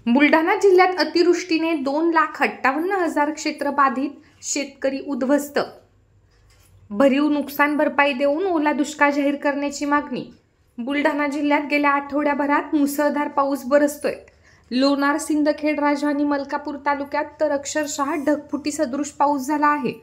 बुलढाणा जिल्ह्यात अतिवृष्टीने 2,58,000 क्षेत्र बाधित, शेतकरी उद्ध्वस्त. भरीव नुकसान भरपाई देऊन ओला दुष्काळ जाहीर करण्याची मागणी. बुलढाणा जिल्ह्यात गेल्या आठवड्याभरात मुसळधार पाऊस बरसतोय. लोणार, सिंदखेड, राजधानी, मलकापूर तालुक्यात तर अक्षरशः ढगफुटी सदृश पाऊस झाला आहे.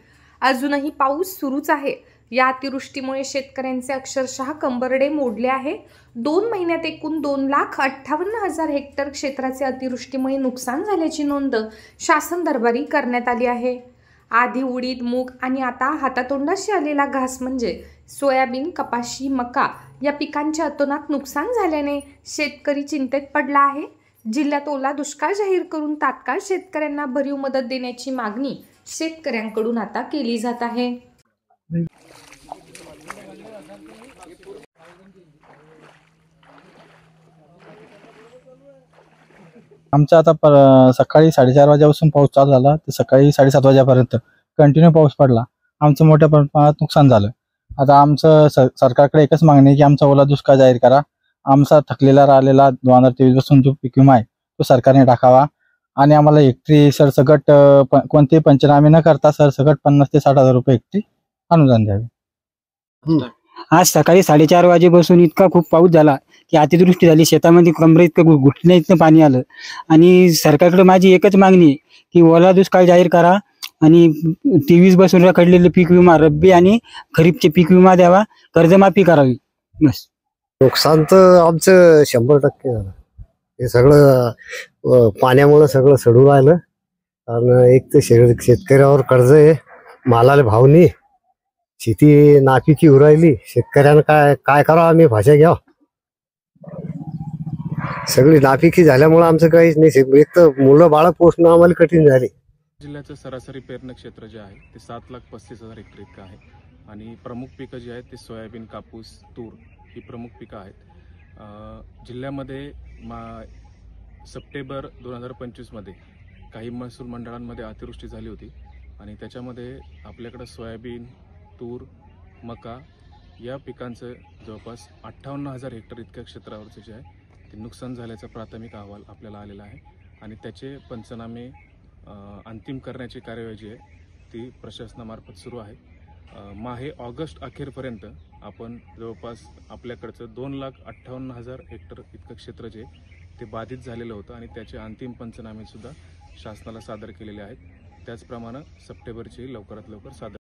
अजूनही पाऊस सुरूच आहे. या अतिवृष्टीमुळे शेतकऱ्यांचे अक्षरशः कंबरडे मोडले आहे. 2 महिन्यात एकूण 2,58,000 हेक्टर क्षेत्राचे अतिवृष्टीमुळे नुकसान झाल्याची नोंद शासन दरबारी करण्यात आली आहे. आधी उडीद, मूग आणि आता हातातोंडाशी आलेला घास म्हणजे सोयाबीन, कपाशी, मका या पिकांचे अतोनात नुकसान झाल्याने शेतकरी चिंतेत पडला आहे. जिल्ह्यात ओला दुष्काळ जाहीर करून तात्काळ शेतकऱ्यांना भरीव मदत देण्याची मागणी शेतकऱ्यांकडून आता केली जात आहे. आमचा आता सकाळी 4:30 वाजल्यापासून पाऊस चालू झाला तर सकाळी 7:30 वाजेपर्यंत कंटिन्यू पाऊस पडला. आमचं मोठ्या प्रमाणात नुकसान झालं. आता आमचं सरकारकडे एकच मागणी आहे की आमचा ओला दुष्काळ जाहीर करा. आमचा थकलेला राहिलेला 2023 पासून जो पीक विमा आहे तो सरकारने टाकावा आणि आम्हाला हेक्टरी सरसकट कोणतेही पंचनामे न करता सरसकट 50,000 ते 60,000 रुपये हेक्टरी अनुदान द्यावे. आज सकाळी 4:30 वाजेपासून इतका खूप पाऊस झाला की अतिवृष्टी झाली. शेतामध्ये कमरे इतकं घुटण्या इतकं पाणी आलं आणि सरकारकडे माझी एकच मागणी आहे की ओला दुष्काळ जाहीर करा आणि 23 पासून रखडलेले पीक विमा, रब्बी आणि खरीपचे पीक विमा द्यावा, कर्जमाफी करावी. बस. नुकसान तर आमचं 100% झालं. हे सगळं पाण्यामुळे सगळं सडून राहिलं आणि एक तर शेतकऱ्यावर कर्ज आहे, मालाला भाव नाही, शेती नापिकी उरायली. शेतकऱ्यांना काय करावं, आम्ही भाषा घ्याव. सगळी नापिकी झाल्यामुळे आमचं काहीच नाही. एक तर मुलं बाळ पोषणं आम्हाला कठीण झाले. जिल्ह्याचं सरासरी पेरणी क्षेत्र जे आहे ते 7,35,000 हेक्टर इतकं आहे आणि प्रमुख पिकं जी आहेत ते सोयाबीन, कापूस, तूर ही प्रमुख पिकं आहेत. जिल्ह्यामध्ये सप्टेंबर 2025मध्ये काही महसूल मंडळांमध्ये अतिवृष्टी झाली होती आणि त्याच्यामध्ये आपल्याकडं सोयाबीन, तूर, मका या पिकांचं जवळपास 58,000 हेक्टर इतक्या क्षेत्रावरचं जे आहे ते नुकसान झाल्याचा प्राथमिक अहवाल आपल्याला आलेला आहे आणि त्याचे पंचनामे अंतिम करण्याची कार्यवाही जी आहे ती प्रशासनामार्फत सुरू आहे. माहे ऑगस्ट अखेरपर्यंत आपण जवळपास आपल्याकडचं 2,58,000 हेक्टर इतकं क्षेत्र जे ते बाधित झालेलं होतं आणि त्याचे अंतिम पंचनामेसुद्धा शासनाला सादर केलेले आहेत. त्याचप्रमाणे सप्टेंबरची लवकरात लवकर सादर